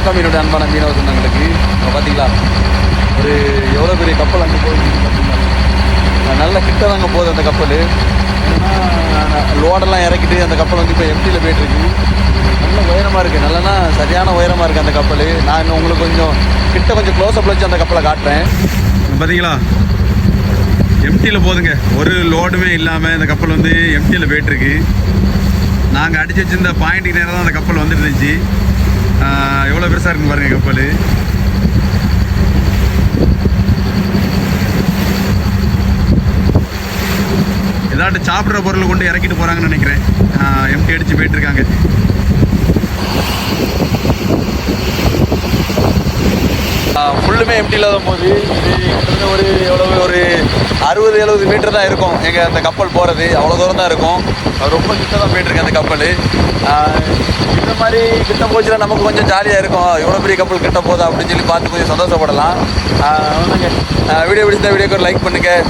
வணக்கம் என்னுடைய அன்பான மீனவ சொந்தங்களுக்கு. இப்போ பார்த்தீங்களா ஒரு எவ்வளோ பெரிய கப்பல் அங்கே போகுது பார்த்தீங்களா. நல்ல கிட்ட தாங்க போகுது அந்த கப்பல். என்னன்னா லோடெல்லாம் இறக்கிட்டு அந்த கப்பல் வந்து இப்போ எம்டியில் போயிட்டுருக்கு. நல்ல உயரமாக இருக்குது, நல்லன்னா சரியான உயரமாக இருக்குது அந்த கப்பல். நான் இன்னும் உங்களுக்கு கொஞ்சம் க்ளோஸ்அப்பில் வச்சு அந்த கப்பலை காட்டுறேன். பார்த்தீங்களா எம்டியில் போகுதுங்க, ஒரு லோடுமே இல்லாமல் இந்த கப்பல் வந்து எம்டியில் போயிட்டுருக்கு. நாங்கள் அடித்து வச்சிருந்த பாயிண்ட்டுக்கு நேரம் தான் அந்த கப்பல் வந்துட்டு இருந்துச்சு. எவ்வளோ பெருசாக இருக்குன்னு பாருங்கள் கப்பல். ஏதாட்டு சாப்பிட்ற பொருள் கொண்டு இறக்கிட்டு போகிறாங்கன்னு நினைக்கிறேன். எம்டி அடித்து போயிட்டுருக்காங்க. ஃபுல்லுமே எம்டியில் தான் போகுது. இது ஒரு 60-70 மீட்டர் தான் இருக்கும் எங்கள் அந்த கப்பல் போகிறது. அவ்வளோ தூரம் தான் இருக்கும். ரொம்ப கிட்ட தான் போயிட்டுருக்கு அந்த கப்பல். இந்த மாதிரி கிட்ட போச்சுன்னா நமக்கு கொஞ்சம் ஜாலியாக இருக்கும். எவ்வளோ பெரிய கப்பல் கிட்ட போகுது அப்படின்னு சொல்லி பார்த்து கொஞ்சம் சந்தோஷப்படலாம். வீடியோ பிடிச்ச வீடியோக்கு ஒரு லைக் பண்ணுங்கள்.